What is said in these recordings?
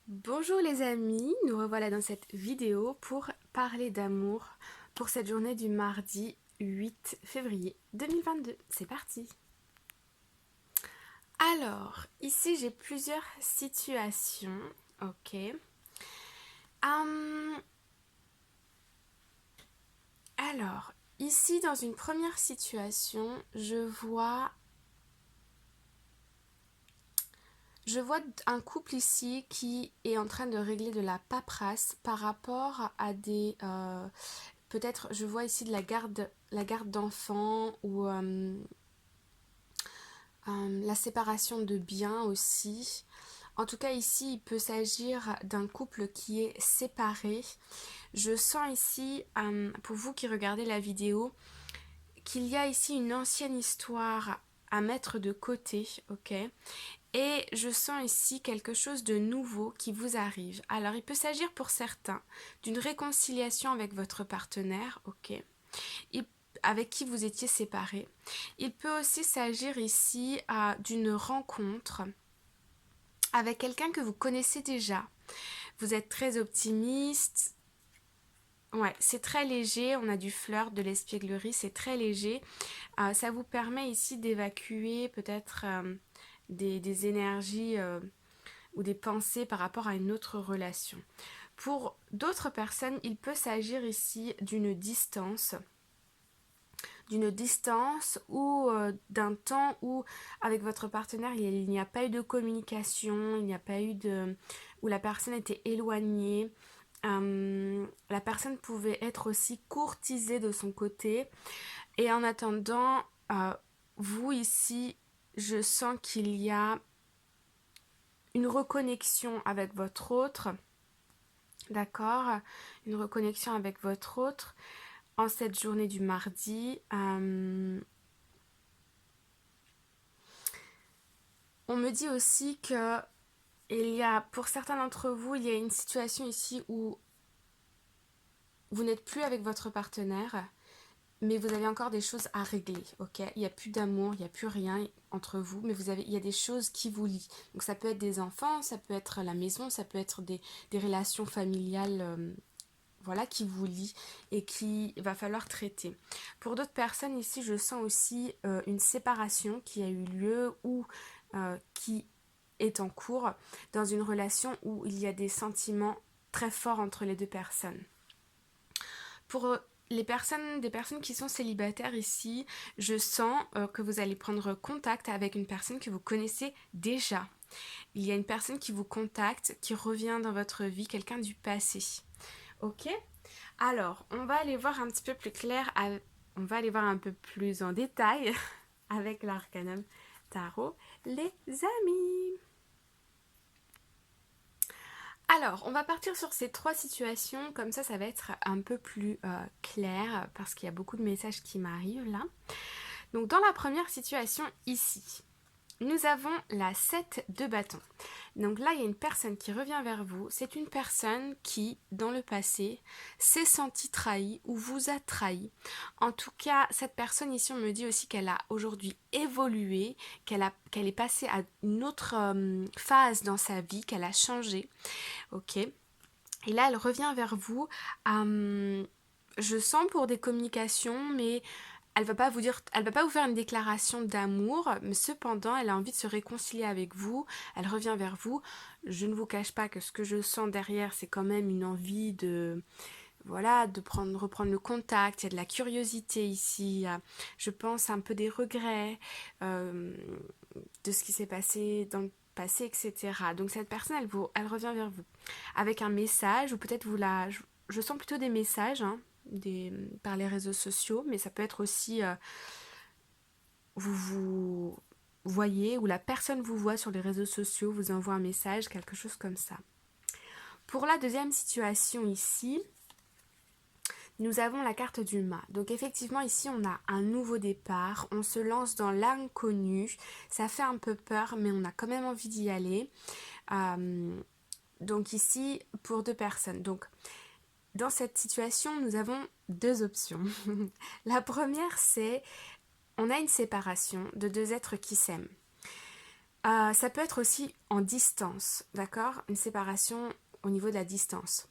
Bonjour les amis, nous revoilà dans cette vidéo pour parler d'amour pour cette journée du mardi 8 février 2022. C'est parti. Alors, ici j'ai plusieurs situations, ok. Hum, alors, ici dans une première situation, je vois un couple ici qui est en train de régler de la paperasse par rapport à des... peut-être, je vois ici de la garde d'enfants ou la séparation de biens aussi. En tout cas, ici, il peut s'agir d'un couple qui est séparé. Je sens ici, pour vous qui regardez la vidéo, qu'il y a ici une ancienne histoire à mettre de côté, ok? Et je sens ici quelque chose de nouveau qui vous arrive. Alors, il peut s'agir pour certains d'une réconciliation avec votre partenaire, ok? Il- avec qui vous étiez séparés. Il peut aussi s'agir ici d'une rencontre avec quelqu'un que vous connaissez déjà. Vous êtes très optimiste. Ouais, c'est très léger, on a du flirt, de l'espièglerie, c'est très léger. Ça vous permet ici d'évacuer peut-être des énergies ou des pensées par rapport à une autre relation. Pour d'autres personnes, il peut s'agir ici d'une distance ou d'un temps où avec votre partenaire il n'y a pas eu de communication, il n'y a pas eu de... où la personne était éloignée. La personne pouvait être aussi courtisée de son côté. Et en attendant, vous ici, je sens qu'il y a une reconnexion avec votre autre. D'accord? Une reconnexion avec votre autre en cette journée du mardi. On me dit aussi que pour certains d'entre vous, il y a une situation ici où vous n'êtes plus avec votre partenaire, mais vous avez encore des choses à régler, ok? Il n'y a plus d'amour, il n'y a plus rien entre vous, mais il y a des choses qui vous lient. Donc ça peut être des enfants, ça peut être la maison, ça peut être des relations familiales, voilà, qui vous lient et qui va falloir traiter. Pour d'autres personnes ici, je sens aussi une séparation qui a eu lieu ou qui est en cours dans une relation où il y a des sentiments très forts entre les deux personnes. Pour des personnes qui sont célibataires ici, je sens que vous allez prendre contact avec une personne que vous connaissez déjà. Il y a une personne qui vous contacte, qui revient dans votre vie, quelqu'un du passé. Ok? Alors, on va aller voir un petit peu plus clair, on va aller voir un peu plus en détail avec l'arcanum tarot, les amis. Alors, on va partir sur ces trois situations, comme ça va être un peu plus clair, parce qu'il y a beaucoup de messages qui m'arrivent là. Donc, dans la première situation ici, nous avons la 7 de bâton. Donc là, il y a une personne qui revient vers vous. C'est une personne qui, dans le passé, s'est sentie trahie ou vous a trahi. En tout cas, cette personne ici, on me dit aussi qu'elle a aujourd'hui évolué, qu'elle est passée à une autre phase dans sa vie, qu'elle a changé. Ok. Et là, elle revient vers vous. Je sens pour des communications, mais elle va pas vous faire une déclaration d'amour, mais cependant, elle a envie de se réconcilier avec vous. Elle revient vers vous. Je ne vous cache pas que ce que je sens derrière, c'est quand même une envie de, voilà, reprendre le contact. Il y a de la curiosité ici. Je pense un peu des regrets de ce qui s'est passé dans le passé, etc. Donc cette personne, elle revient vers vous avec un message, ou peut-être je sens plutôt des messages, hein, par les réseaux sociaux, mais ça peut être aussi vous voyez, ou la personne vous voit sur les réseaux sociaux, vous envoie un message, quelque chose comme ça. Pour la deuxième situation ici, nous avons la carte du mât. Donc effectivement ici on a un nouveau départ, on se lance dans l'inconnu, ça fait un peu peur mais on a quand même envie d'y aller. Donc ici pour deux personnes. Donc dans cette situation nous avons deux options. La première c'est on a une séparation de deux êtres qui s'aiment. Ça peut être aussi en distance, d'accord? Une séparation au niveau de la distance.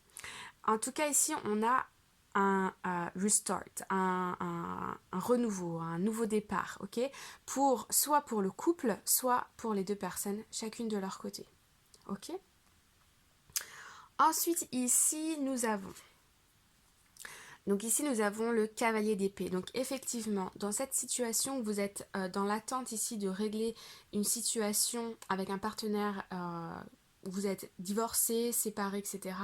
En tout cas, ici, on a un restart, un renouveau, un nouveau départ, ok? Soit pour le couple, soit pour les deux personnes, chacune de leur côté, ok? Ensuite, ici, nous avons le cavalier d'épée. Donc effectivement, dans cette situation, vous êtes dans l'attente ici de régler une situation avec un partenaire, vous êtes divorcé, séparé, etc.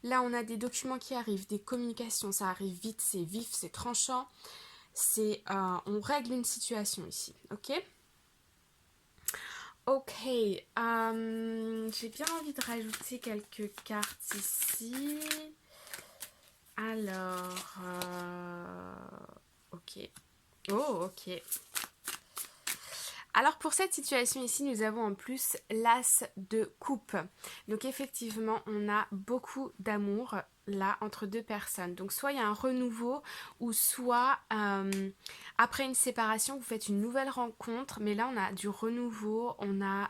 Là, on a des documents qui arrivent, des communications, ça arrive vite, c'est vif, c'est tranchant. On règle une situation ici, ok? Ok, j'ai bien envie de rajouter quelques cartes ici. Alors, ok. Oh, ok. Alors pour cette situation ici, nous avons en plus l'as de coupe. Donc effectivement, on a beaucoup d'amour là entre deux personnes. Donc soit il y a un renouveau ou soit après une séparation, vous faites une nouvelle rencontre. Mais là, on a du renouveau, on a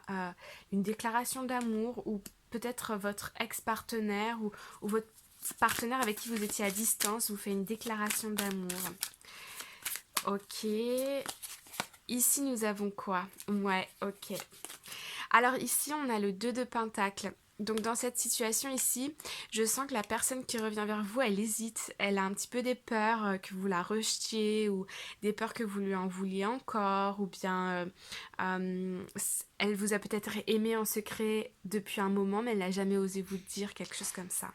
une déclaration d'amour ou peut-être votre ex-partenaire ou votre partenaire avec qui vous étiez à distance vous fait une déclaration d'amour. Ok. Ici, nous avons quoi? Ouais, ok. Alors ici, on a le 2 de Pentacle. Donc dans cette situation ici, je sens que la personne qui revient vers vous, elle hésite. Elle a un petit peu des peurs que vous la rejetiez ou des peurs que vous lui en vouliez encore ou bien elle vous a peut-être aimé en secret depuis un moment mais elle n'a jamais osé vous dire quelque chose comme ça.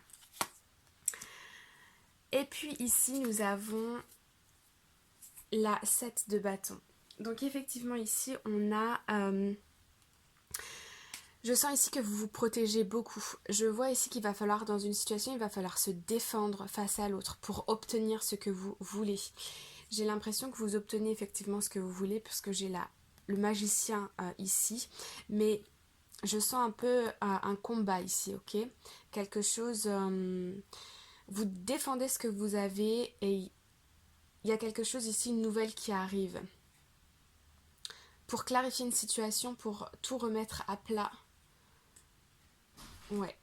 Et puis ici, nous avons la 7 de bâton. Donc effectivement ici, on a... je sens ici que vous vous protégez beaucoup. Je vois ici qu'il va falloir, dans une situation, il va falloir se défendre face à l'autre pour obtenir ce que vous voulez. J'ai l'impression que vous obtenez effectivement ce que vous voulez puisque j'ai le magicien ici. Mais je sens un peu un combat ici, ok? Quelque chose... vous défendez ce que vous avez et il y a quelque chose ici, une nouvelle qui arrive. Pour clarifier une situation, pour tout remettre à plat. Ouais.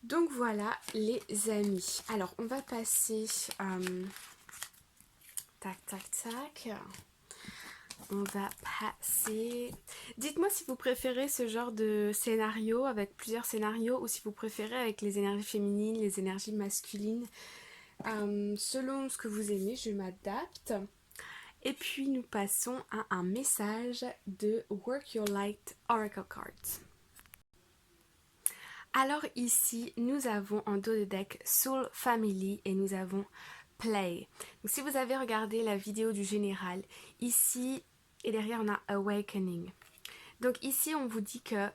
Donc voilà les amis. Alors on va passer... tac, tac, tac. On va passer... Dites-moi si vous préférez ce genre de scénario avec plusieurs scénarios ou si vous préférez avec les énergies féminines, les énergies masculines. Selon ce que vous aimez, je m'adapte. Et puis nous passons à un message de Work Your Light Oracle Cards. Alors ici, nous avons en dos de deck Soul Family et nous avons Play. Donc si vous avez regardé la vidéo du général, ici et derrière on a Awakening. Donc ici on vous dit que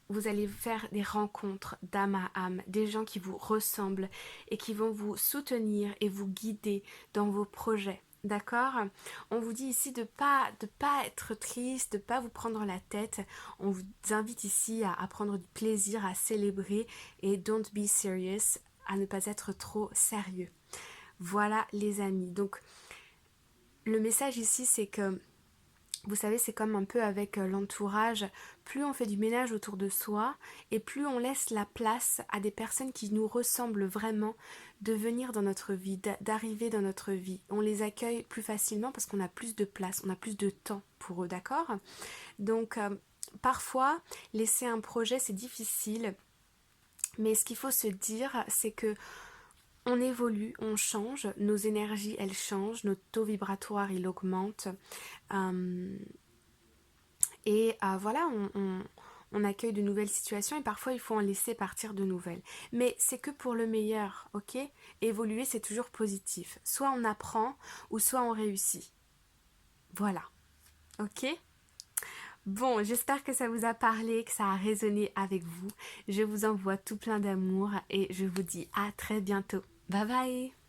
vous allez faire des rencontres d'âme à âme, des gens qui vous ressemblent et qui vont vous soutenir et vous guider dans vos projets. D'accord? On vous dit ici de pas être triste, de pas vous prendre la tête. On vous invite ici à prendre du plaisir, à célébrer et don't be serious, à ne pas être trop sérieux. Voilà les amis. Donc le message ici c'est que vous savez, c'est comme un peu avec l'entourage, plus on fait du ménage autour de soi et plus on laisse la place à des personnes qui nous ressemblent vraiment de venir dans notre vie, d'arriver dans notre vie. On les accueille plus facilement parce qu'on a plus de place, on a plus de temps pour eux, d'accord? Donc parfois, laisser un projet, c'est difficile, mais ce qu'il faut se dire, c'est que on évolue, on change, nos énergies elles changent, notre taux vibratoire il augmente et voilà, on accueille de nouvelles situations et parfois il faut en laisser partir de nouvelles. Mais c'est que pour le meilleur, ok? Évoluer c'est toujours positif. Soit on apprend ou soit on réussit. Voilà, ok? Bon, j'espère que ça vous a parlé, que ça a résonné avec vous. Je vous envoie tout plein d'amour et je vous dis à très bientôt. Bye bye!